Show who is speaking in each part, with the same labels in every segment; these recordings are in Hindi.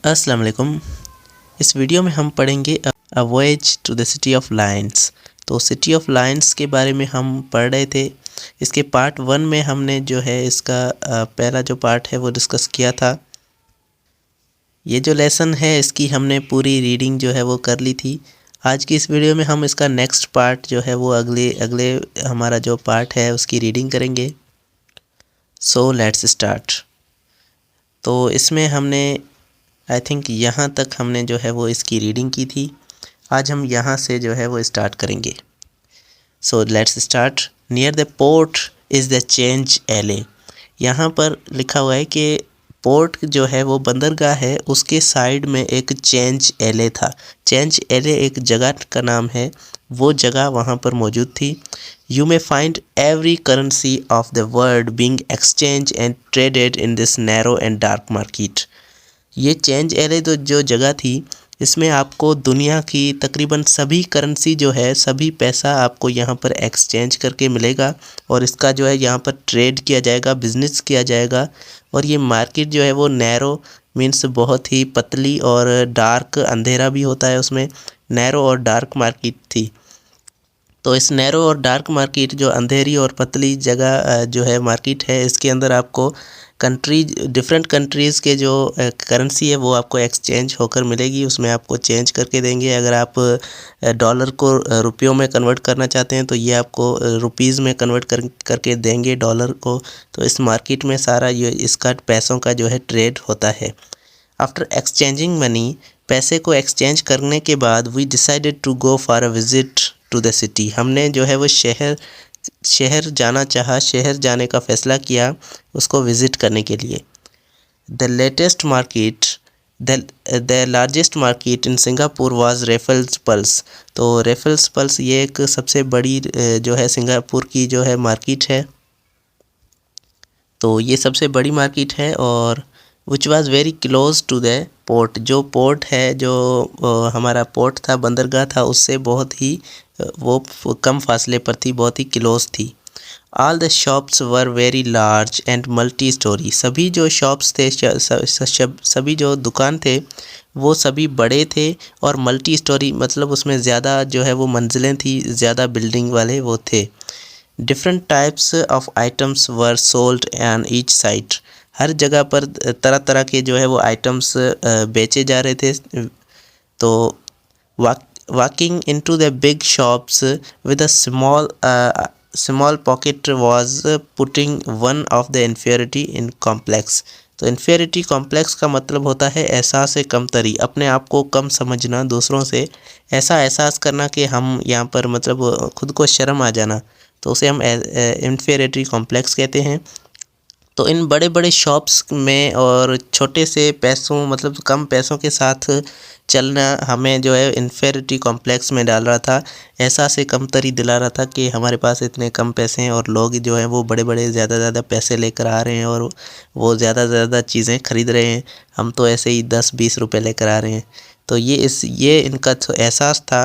Speaker 1: अस्सलाम वालेकुम। इस वीडियो में हम पढ़ेंगे a voyage to the city of lions. तो सिटी ऑफ लायंस के बारे में हम पढ़ रहे थे। इसके पार्ट 1 में हमने जो है इसका पहला जो पार्ट है वो डिस्कस किया था। ये जो लेसन है इसकी हमने पूरी रीडिंग जो है वो कर ली थी। आज की इस वीडियो में हम इसका नेक्स्ट पार्ट जो है वो अगले अगले हमारा जो पार्ट है उसकी रीडिंग करेंगे। So let's start. तो इसमें हमने आई थिंक यहाँ तक हमने जो है वो इसकी रीडिंग की थी। आज हम यहाँ से जो है वो स्टार्ट करेंगे। So let's start. Near the port is the change एले। यहाँ पर लिखा हुआ है कि पोर्ट जो है वो बंदरगाह है, उसके साइड में एक चेंज एले था। चेंज एले एक जगह का नाम है, वो जगह वहाँ पर मौजूद थी। You may find every currency of the world being exchange and traded in this narrow and dark market. ये चेंज एरे तो जो जगह थी, इसमें आपको दुनिया की तकरीबन सभी करेंसी जो है, सभी पैसा आपको यहाँ पर एक्सचेंज करके मिलेगा और इसका जो है यहाँ पर ट्रेड किया जाएगा, बिज़नेस किया जाएगा। और ये मार्केट जो है वो नैरो मीन्स बहुत ही पतली और डार्क अंधेरा भी होता है उसमें। नैरो और डार्क मार्केट थी। तो इस नैरो और डार्क मार्केट जो अंधेरी और पतली जगह जो है मार्केट है, इसके अंदर आपको कंट्रीज डिफरेंट कंट्रीज़ के जो करेंसी है वो आपको एक्सचेंज होकर मिलेगी। उसमें आपको चेंज करके देंगे। अगर आप डॉलर को रुपयों में कन्वर्ट करना चाहते हैं तो ये आपको रुपीज़ में कन्वर्ट करके देंगे डॉलर को। तो इस मार्केट में सारा ये इसका पैसों का जो है ट्रेड होता है। आफ्टर एक्सचेंजिंग मनी, पैसे को एक्सचेंज करने के बाद we decided to go for a visit to the city. हमने जो है वो शहर जाना चाहा, शहर जाने का फ़ैसला किया उसको विज़िट करने के लिए। The latest market the largest market in Singapore was Raffles pulse. तो रेफल्स पल्स ये एक सबसे बड़ी जो है सिंगापुर की जो है मार्केट है। तो ये सबसे बड़ी मार्केट है और which was very close to the port. जो पोर्ट है, जो हमारा पोर्ट था, बंदरगाह था, उससे बहुत ही वो कम फासले पर थी, बहुत ही क्लोज थी। All the shops were very large and multi storey. सभी जो शॉप्स थे, सभी जो दुकान थे वो सभी बड़े थे और मल्टी स्टोरी मतलब उसमें ज़्यादा जो है वो मंजिलें थी, ज़्यादा बिल्डिंग वाले वो थे। Different types of items were sold on each side. हर जगह पर तरह तरह के जो है वो आइटम्स बेचे जा रहे थे। तो walking into the big shops with a small pocket was putting one of the inferiority in complex। तो इन्फेरिटी कॉम्प्लेक्स का मतलब होता है एहसास कमतरी, अपने आप को कम समझना, दूसरों से ऐसा एहसास करना कि हम यहाँ पर मतलब खुद को शर्म आ जाना, तो उसे हम इन्फेरिटी कॉम्प्लेक्स कहते हैं। तो इन बड़े बड़े शॉप्स में और छोटे से पैसों मतलब कम पैसों के साथ चलना हमें जो है इन्फेरिटी कॉम्प्लेक्स में डाल रहा था। ऐसा से कमतरी दिला रहा था कि हमारे पास इतने कम पैसे हैं और लोग जो हैं वो बड़े बड़े ज़्यादा पैसे लेकर आ रहे हैं और वो ज़्यादा चीज़ें ख़रीद रहे हैं। हम तो ऐसे ही 10-20 रुपये लेकर आ रहे हैं। तो ये इनका एहसास था।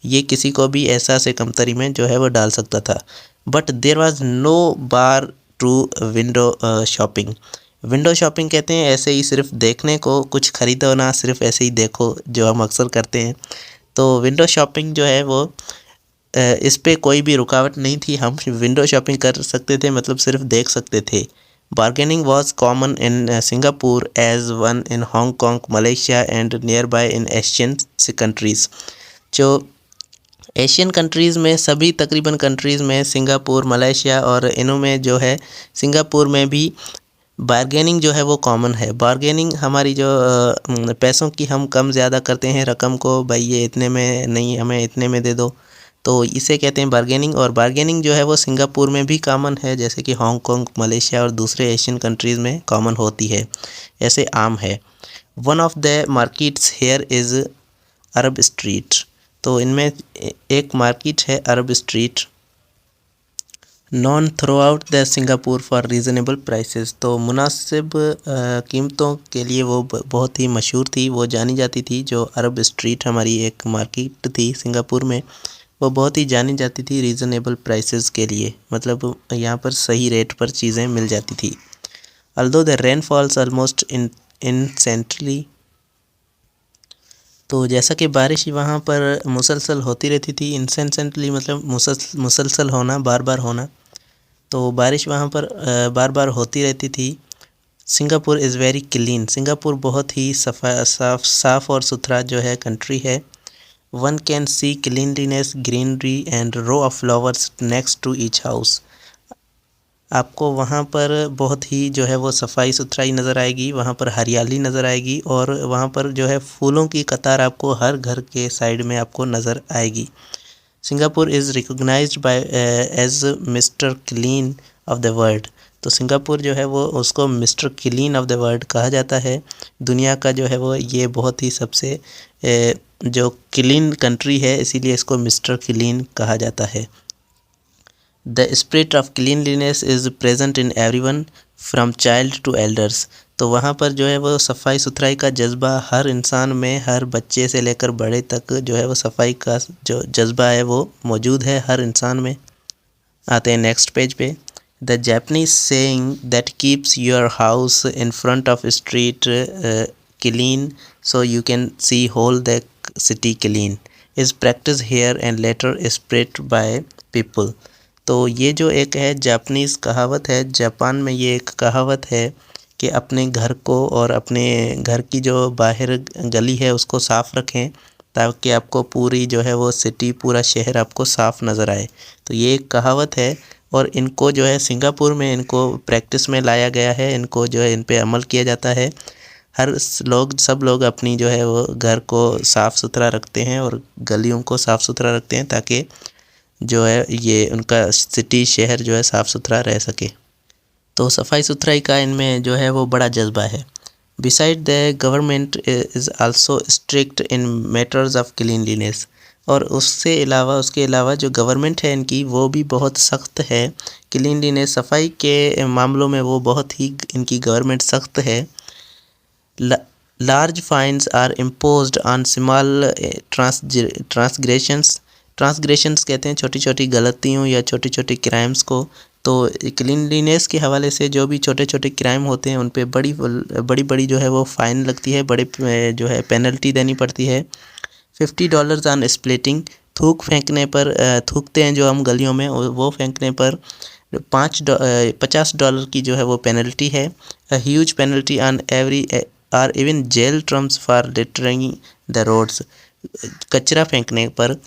Speaker 1: ये किसी को भी एहसास कमतरी में जो है वो डाल सकता था। But there was no bar to window shopping. Window shopping कहते हैं ऐसे ही सिर्फ देखने को, कुछ ख़रीदो ना, सिर्फ ऐसे ही देखो, जो हम अक्सर करते हैं। तो विंडो शॉपिंग जो है वो इस पे कोई भी रुकावट नहीं थी। हम विंडो शॉपिंग कर सकते थे, मतलब सिर्फ देख सकते थे। Bargaining was common in Singapore as one in Hong Kong, Malaysia and near by in Asian countries. जो एशियन कंट्रीज़ में सभी तकरीबन कंट्रीज़ में, सिंगापुर, मलेशिया और इनों में जो है, सिंगापुर में भी बार्गेनिंग जो है वो कॉमन है। बार्गेनिंग हमारी जो पैसों की हम कम ज़्यादा करते हैं रकम को, भाई ये इतने में नहीं, हमें इतने में दे दो, तो इसे कहते हैं बार्गेनिंग। और बार्गेनिंग जो है वो सिंगापुर में भी कॉमन है, जैसे कि हांगकॉन्ग, मलेशिया और दूसरे एशियन कंट्रीज़ में कॉमन होती है, ऐसे आम है। One of the markets here is Arab street. तो इनमें एक मार्केट है अरब street, non through out the Singapore for reasonable prices. तो मुनासिब कीमतों के लिए वो बहुत ही मशहूर थी, वो जानी जाती थी। जो अरब स्ट्रीट हमारी एक मार्केट थी सिंगापुर में, वो बहुत ही जानी जाती थी रीज़नेबल प्राइसेस के लिए, मतलब यहाँ पर सही रेट पर चीज़ें मिल जाती थी। Although the rain false almost in centrally तो जैसा कि बारिश वहाँ पर मुसलसल होती रहती थी, इंसेंसेंटली मतलब मुसलसल होना, बार बार होना, तो बारिश वहाँ पर बार बार होती रहती थी। Singapore is very clean, Singapore बहुत ही साफ़ और सुथरा जो है कंट्री है। One can see cleanliness, greenery and row of flowers next to each house. आपको वहाँ पर बहुत ही जो है वो सफाई सुथराई नज़र आएगी, वहाँ पर हरियाली नज़र आएगी और वहाँ पर जो है फूलों की कतार आपको हर घर के साइड में आपको नज़र आएगी। Singapore is recognized by as mister clean of the world. तो सिंगापुर जो है वो उसको mister clean of the world कहा जाता है। दुनिया का जो है वो ये बहुत ही सबसे जो क्लीन कंट्री है, इसीलिए इसको मिस्टर क्लीन कहा जाता है। The spirit of cleanliness is present in everyone from child to elders. तो वहाँ पर जो है वो सफाई सुथराई का जज्बा हर इंसान में, हर बच्चे से लेकर बड़े तक जो है वो सफाई का जो जज्बा है वो मौजूद है हर इंसान में। आते हैं नेक्स्ट पेज पे। The Japanese saying that keeps your house in front of street clean so you can see whole the city clean is practice here and later spread by people. तो ये जो एक है जापानीज़ कहावत है, जापान में ये एक कहावत है कि अपने घर को और अपने घर की जो बाहर गली है उसको साफ़ रखें ताकि आपको पूरी जो है वो सिटी, पूरा शहर आपको साफ़ नज़र आए। तो ये एक कहावत है और इनको जो है सिंगापुर में इनको प्रैक्टिस में लाया गया है, इनको जो है इन पे अमल किया जाता है। सब लोग अपनी जो है वो घर को साफ़ सुथरा रखते हैं और गलियों को साफ़ सुथरा रखते हैं ताकि जो है ये उनका सिटी, शहर जो है साफ़ सुथरा रह सके। तो सफाई सुथराई का इनमें जो है वो बड़ा जज्बा है। Beside the government is also strict in matters of cleanliness. और उसके अलावा जो गवर्नमेंट है इनकी वो भी बहुत सख्त है। क्लीनलीनेस, सफाई के मामलों में वो बहुत ही इनकी गवर्नमेंट सख्त है। Large fines are imposed on small transgressions कहते हैं छोटी छोटी गलतियों या छोटी छोटी क्राइम्स को। तो क्लीनलीनेस के हवाले से जो भी छोटे छोटे क्राइम होते हैं उन पे बड़ी जो है वो फ़ाइन लगती है, बड़े जो है पेनल्टी देनी पड़ती है। $50 ऑन स्प्लिटिंग, थूक फेंकने पर, थूकते हैं जो हम गलियों में, वो फेंकने पर $50 की जो है वो पेनल्टी है। A huge penalty on every or even jail terms for littering the roads. कचरा फेंकने पर,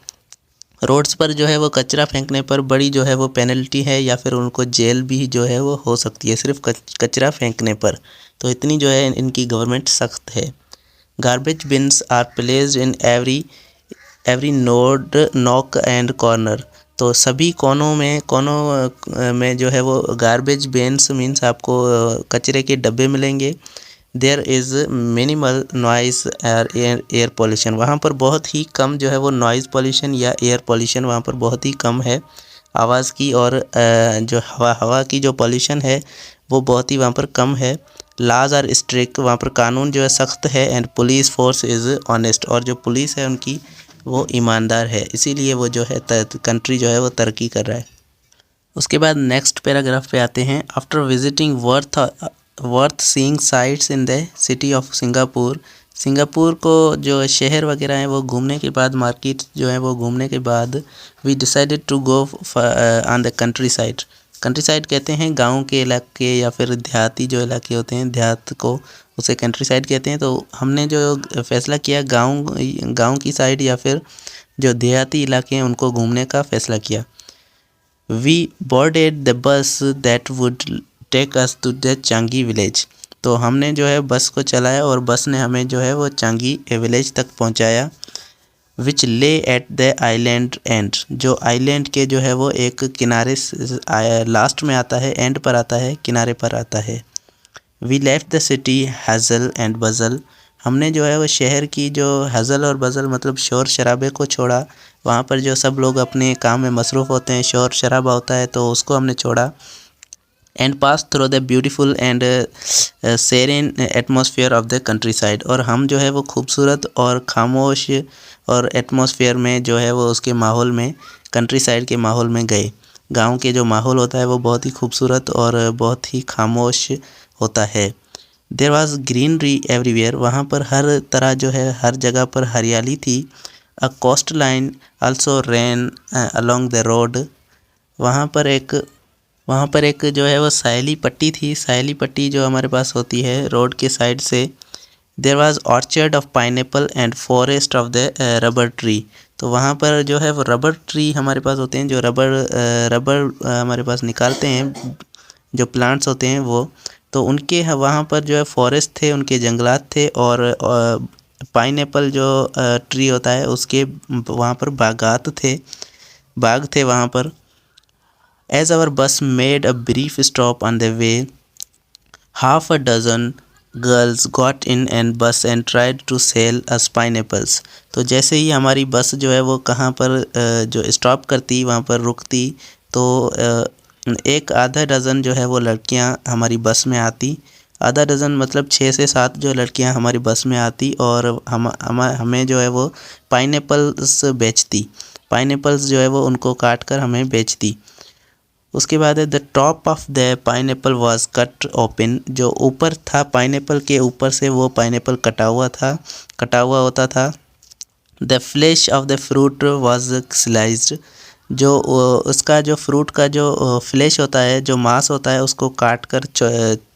Speaker 1: रोड्स पर जो है वो कचरा फेंकने पर बड़ी जो है वो पेनल्टी है या फिर उनको जेल भी जो है वो हो सकती है सिर्फ कचरा फेंकने पर। तो इतनी जो है इनकी गवर्नमेंट सख्त है। Garbage bins are placed in every nook and corner. तो सभी कोनों में जो है वो गार्बेज बिन्स मीन्स आपको कचरे के डब्बे मिलेंगे। There is minimal noise air pollution. वहाँ पर बहुत ही कम जो है वो नॉइज़ पोल्यूशन या एयर पोल्यूशन वहाँ पर बहुत ही कम है आवाज़ की, और जो हवा की जो पोल्यूशन है वो बहुत ही वहाँ पर कम है। लाज आर स्ट्रिक्ट, वहाँ पर कानून जो है सख्त है। And police force is honest, और जो पुलिस है उनकी वो ईमानदार है, इसीलिए वो जो है कंट्री जो है वो तरक्की कर रहा है। उसके बाद नेक्स्ट पैराग्राफ पे आते हैं। After visiting worth seeing sites in the city of Singapore. Singapore को जो शहर वगैरह हैं वो घूमने के बाद, मार्केट जो है वो घूमने के बाद, we decided to go on the countryside. Countryside कहते हैं गांव के इलाके या फिर देहाती जो इलाके होते हैं, देहात को उसे कंट्री साइड कहते हैं। तो हमने जो फैसला किया गांव की साइड या फिर जो देहाती इलाके हैं उनको घूमने का फैसला किया। We boarded the bus that would take us to the Changi village. तो हमने जो है बस को चलाया और बस ने हमें जो है वो चांगी विलेज तक पहुंचाया। विच ले एट द आइलैंड एंड, जो आइलैंड के जो है वो एक किनारे लास्ट में आता है, एंड पर आता है, किनारे पर आता है। We left the city hustle and bustle. हमने जो है वो शहर की जो हज़ल और बज़ल मतलब शोर शराबे को छोड़ा। वहाँ पर जो सब लोग अपने काम में मसरूफ़ होते हैं, शोर शराबा होता है, तो उसको हमने छोड़ा। And pass through the beautiful and serene atmosphere of the countryside. और हम जो है वो खूबसूरत और खामोश और एटमॉस्फेयर में जो है वो उसके माहौल में, कंट्री साइड के माहौल में गए। गांव के जो माहौल होता है वो बहुत ही खूबसूरत और बहुत ही खामोश होता है। देयर वॉज ग्रीनरी एवरीवेयर, वहाँ पर हर तरह जो है हर जगह पर हरियाली थी। A coastline also ran along the road, वहाँ पर एक जो है वो साइली पट्टी थी, साइली पट्टी जो हमारे पास होती है रोड के साइड से। There was orchard of pineapple and forest of the rubber tree, तो वहाँ पर जो है वो रबर ट्री हमारे पास होते हैं, जो रबर हमारे पास निकालते हैं, जो प्लांट्स होते हैं वो, तो उनके वहाँ पर जो है फॉरेस्ट थे, उनके जंगलात थे, और पाइनएप्पल जो ट्री होता है उसके वहाँ पर बाग थे वहाँ पर। As our bus made a brief stop on the way, half a dozen girls got in and bus and tried to sell us pineapples, तो जैसे ही हमारी बस जो है वो कहाँ पर जो स्टॉप करती वहाँ पर रुकती, तो एक आधा डज़न जो है वो लड़कियाँ हमारी बस में आती। आधा डज़न मतलब 6 से 7 जो लड़कियाँ हमारी बस में आती और हमें जो है वो पाइनएप्पल्स बेचती, पाइनएप्पल्स जो है वो उनको काट कर हमें बेचती। उसके बाद है the top of the pineapple was cut open, जो ऊपर था पाइनएप्पल के ऊपर से वो पाइनएप्पल कटा हुआ होता था। The flesh of the fruit was sliced, जो उसका जो फ्रूट का जो फ्लेश होता है, जो मांस होता है, उसको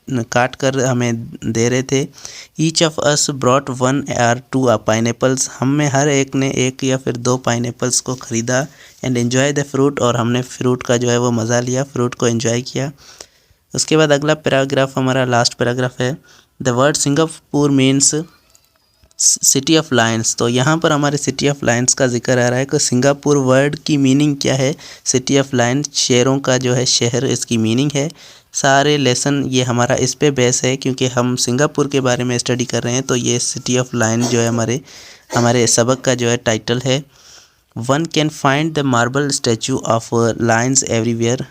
Speaker 1: काट कर हमें दे रहे थे। Each of us brought 1 or 2 pineapples, हम में हर एक ने 1 या फिर 2 पाइनएप्पल्स को ख़रीदा। एंड एन्जॉय द फ्रूट, और हमने फ्रूट का जो है वो मज़ा लिया, फ्रूट को एंजॉय किया। उसके बाद अगला पैराग्राफ हमारा लास्ट पैराग्राफ है। The word Singapore means city of lions, तो यहाँ पर हमारे सिटी ऑफ लायंस का जिक्र आ रहा है कि सिंगापुर वर्ड की मीनिंग क्या है। सिटी ऑफ लायंस शेरों का जो है शहर, इसकी मीनिंग है। सारे लेसन ये हमारा इस पे बेस है, क्योंकि हम सिंगापुर के बारे में स्टडी कर रहे हैं, तो ये सिटी ऑफ लायन जो है हमारे सबक का जो है टाइटल है। One can find the marble statue of Lions everywhere,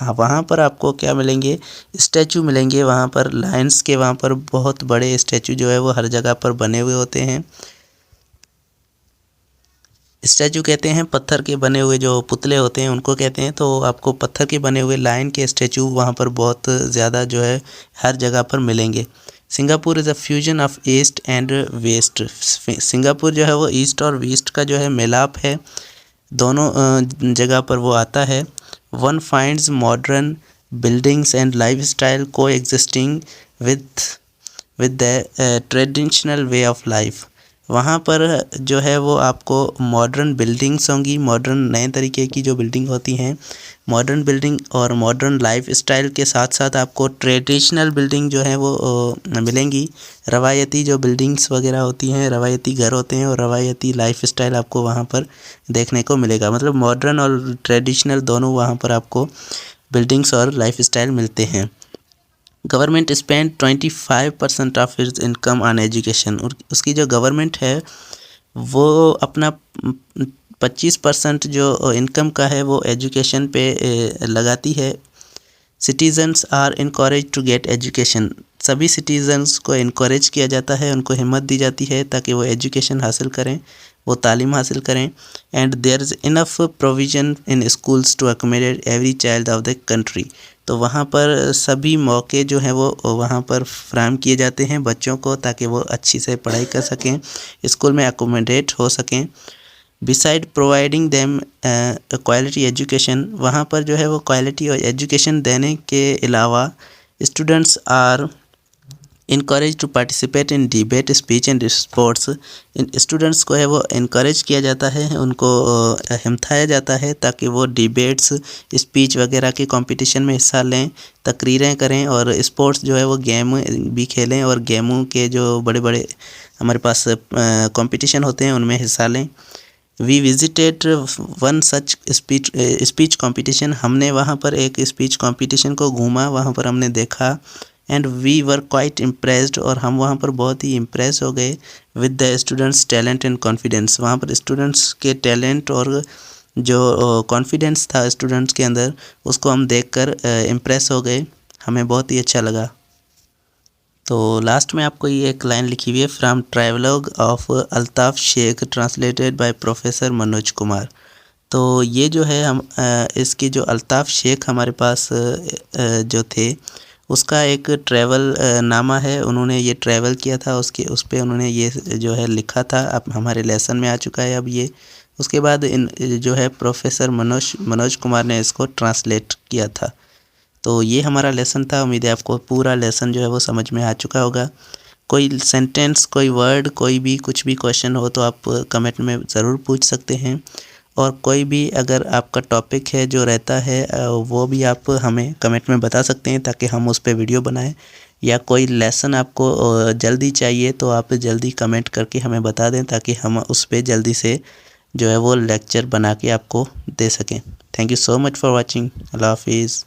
Speaker 1: वहाँ पर आपको क्या मिलेंगे, स्टैचू मिलेंगे वहाँ पर लायंस के, वहाँ पर बहुत बड़े स्टैचू जो है वो हर जगह पर बने हुए होते हैं। स्टैचू कहते हैं पत्थर के बने हुए जो पुतले होते हैं उनको कहते हैं, तो आपको पत्थर के बने हुए लायन के स्टैचू वहाँ पर बहुत ज़्यादा जो है हर जगह पर मिलेंगे। Singapore is a fusion of east and west, Singapore जो है वो ईस्ट और वेस्ट का जो है मिलाप है, दोनों जगह पर वो आता है। One finds modern buildings and lifestyle coexisting with the traditional way of life, वहाँ पर जो है वो आपको मॉडर्न बिल्डिंग्स होंगी, मॉडर्न नए तरीके की जो बिल्डिंग होती हैं, मॉडर्न बिल्डिंग और मॉडर्न लाइफ स्टाइल के साथ साथ आपको ट्रेडिशनल बिल्डिंग जो है वो मिलेंगी। रवायती जो बिल्डिंग्स वगैरह होती हैं, रवायती घर होते हैं, और रवायती लाइफ स्टाइल आपको वहाँ पर देखने को मिलेगा। मतलब मॉडर्न और ट्रेडिशनल दोनों वहाँ पर आपको बिल्डिंग्स और लाइफ स्टाइल मिलते हैं। Government spend 25% of its income on education, और उसकी जो गवर्नमेंट है वो अपना 25% जो इनकम का है वो एजुकेशन पे लगाती है। Citizens are encourage to get education, सभी सिटीजन्स को इनकरेज किया जाता है, उनको हिम्मत दी जाती है ताकि वो एजुकेशन हासिल करें, वो तालीम हासिल करें। And there is enough provision in schools to accommodate every child of the country, तो वहाँ पर सभी मौके जो हैं वो वहाँ पर फ्राहम किए जाते हैं बच्चों को, ताकि वो अच्छी से पढ़ाई कर सकें, स्कूल में अकोमोडेट हो सकें। Beside providing them quality education, वहाँ पर जो है वो क्वालिटी और एजुकेशन देने के अलावा students are encourage to participate in debate, speech and sports, इन स्टूडेंट्स को है वो इनकरेज किया जाता है, उनको हिमथाया जाता है ताकि वो डिबेट्स, स्पीच वगैरह के कंपटीशन में हिस्सा लें, तकरीरें करें, और स्पोर्ट्स जो है वो गेम भी खेलें, और गेमों के जो बड़े बड़े हमारे पास कंपटीशन होते हैं उनमें हिस्सा लें। We visited one such speech competition, हमने वहाँ पर एक स्पीच कंपटीशन को घूमा, वहाँ पर हमने देखा। And we were quite impressed, और हम वहाँ पर बहुत ही इम्प्रेस हो गए with the students talent and confidence, वहाँ पर स्टूडेंट्स के टैलेंट और जो कॉन्फिडेंस था स्टूडेंट्स के अंदर उसको हम देखकर इम्प्रेस हो गए, हमें बहुत ही अच्छा लगा। तो लास्ट में आपको ये एक लाइन लिखी हुई है, from travelogue of Altaf Shaikh translated by professor Manoj Kumar, तो ये जो है हम इसकी जो अल्ताफ़ शेख हमारे पास जो थे उसका एक ट्रैवल नामा है, उन्होंने ये ट्रैवल किया था, उस पे उन्होंने ये जो है लिखा था। अब हमारे लेसन में आ चुका है अब ये। उसके बाद इन जो है प्रोफेसर मनोज कुमार ने इसको ट्रांसलेट किया था। तो ये हमारा लेसन था। उम्मीद है आपको पूरा लेसन जो है वो समझ में आ चुका होगा। कोई सेंटेंस, कोई वर्ड, कोई भी कुछ भी क्वेश्चन हो तो आप कमेंट में ज़रूर पूछ सकते हैं। और कोई भी अगर आपका टॉपिक है जो रहता है वो भी आप हमें कमेंट में बता सकते हैं ताकि हम उस पर वीडियो बनाएं। या कोई लेसन आपको जल्दी चाहिए तो आप जल्दी कमेंट करके हमें बता दें ताकि हम उस पर जल्दी से जो है वो लेक्चर बना के आपको दे सकें। Thank you so much for watching. अल्लाह हाफिज़।